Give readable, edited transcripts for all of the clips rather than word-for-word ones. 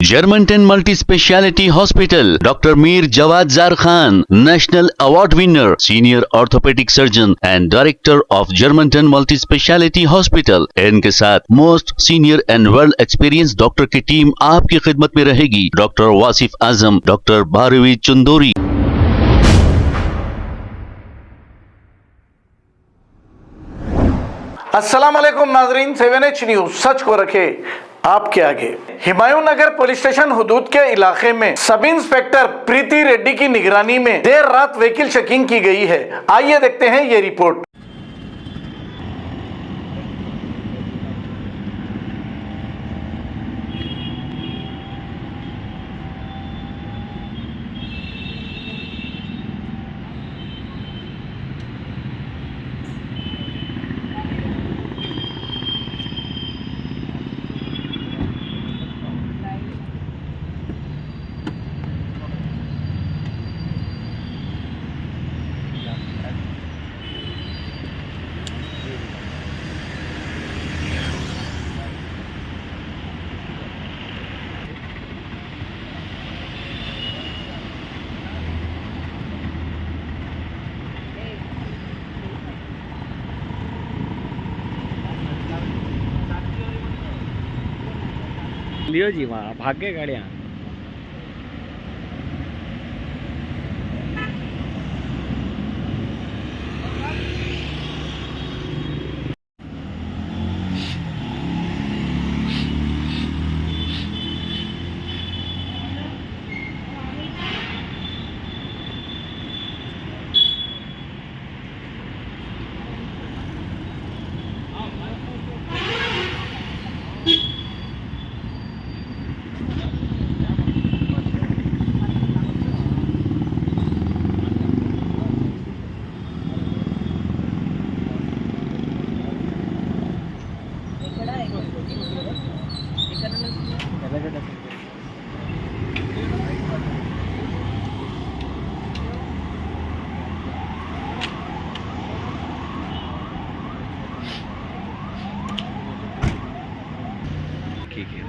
Germantown Multi Speciality Hospital, Dr. Mir Jawad Zar Khan, National Award winner, Senior Orthopedic Surgeon and Director of Germantown Multi Speciality Hospital। इनके साथ most senior and well experience doctor की team आपकी खिदमत में रहेगी। Doctor Wasif Azam, doctor Bharvi Chandori. अस्सलाम वालेकुम नाजरीन, 7H न्यूज सच को रखे आपके आगे। हुमायूं नगर पुलिस स्टेशन हुदूद के इलाके में सब इंस्पेक्टर प्रीति रेड्डी की निगरानी में देर रात व्हीकल चेकिंग की गई है। आइए देखते हैं ये रिपोर्ट। लियो जी, वहाँ भाग गए गाड़ियाँ। ठीक है।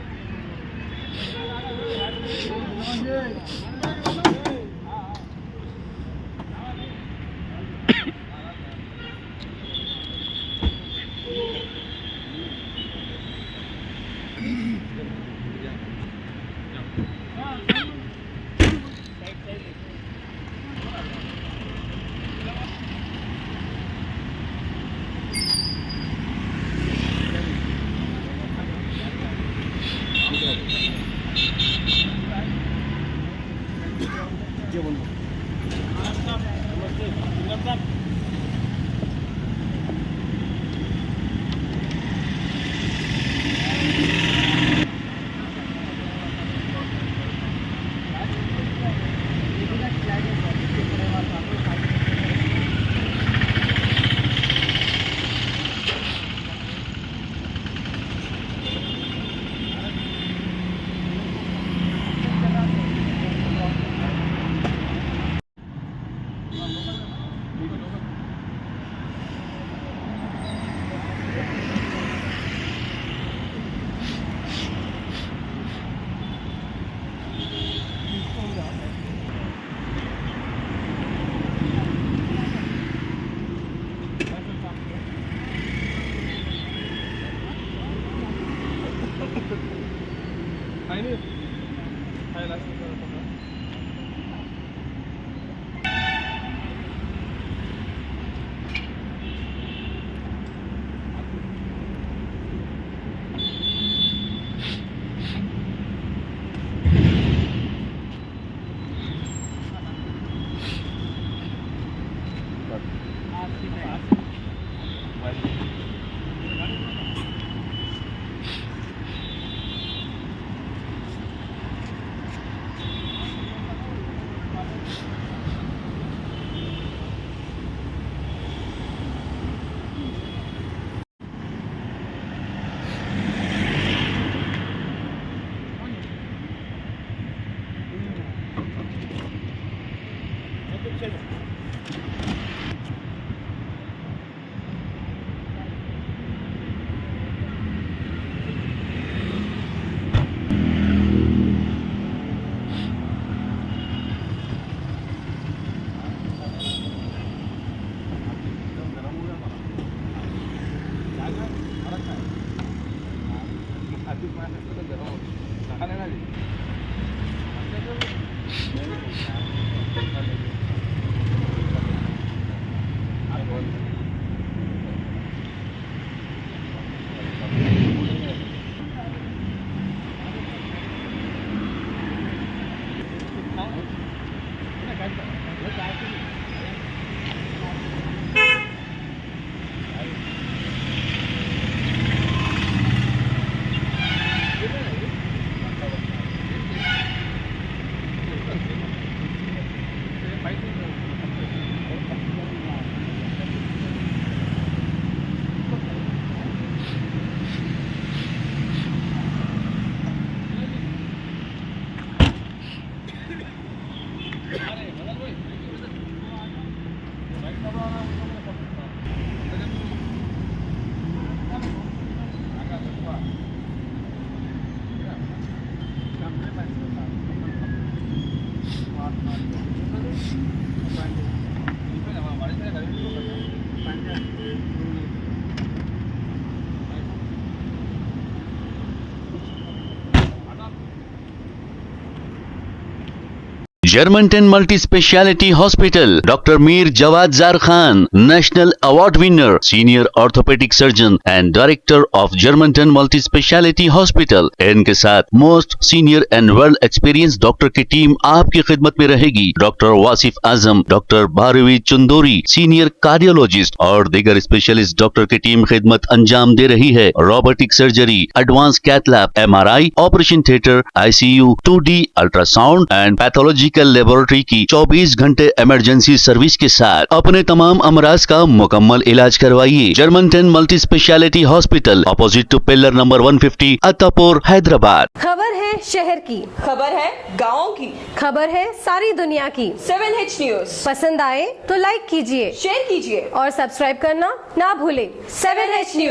Germanton multi speciality hospital, doctor Mir Jawad Jar Khan, national award winner, senior orthopaedic surgeon and director of Germanton multi speciality hospital. इनके साथ most senior and well experience doctor की टीम आपकी खिदमत में रहेगी। Doctor Wasif Azam, doctor Bharvi Chandori, senior cardiologist और दीगर स्पेशलिस्ट डॉक्टर की टीम खिदमत अंजाम दे रही है। Robotic surgery, advance cath lab, MRI, operation theatre, ICU, 2D ultrasound and pathological laboratory की 24 घंटे इमरजेंसी सर्विस के साथ अपने तमाम अमराज का मुकम्मल इलाज करवाइए। Germanten multi speciality hospital, opposite to pillar number 150, Attapur, Hyderabad. खबर है शहर की, खबर है गाँव की, खबर है सारी दुनिया की। 7H न्यूज पसंद आए तो लाइक कीजिए, शेयर कीजिए और सब्सक्राइब करना ना भूले। 7H news.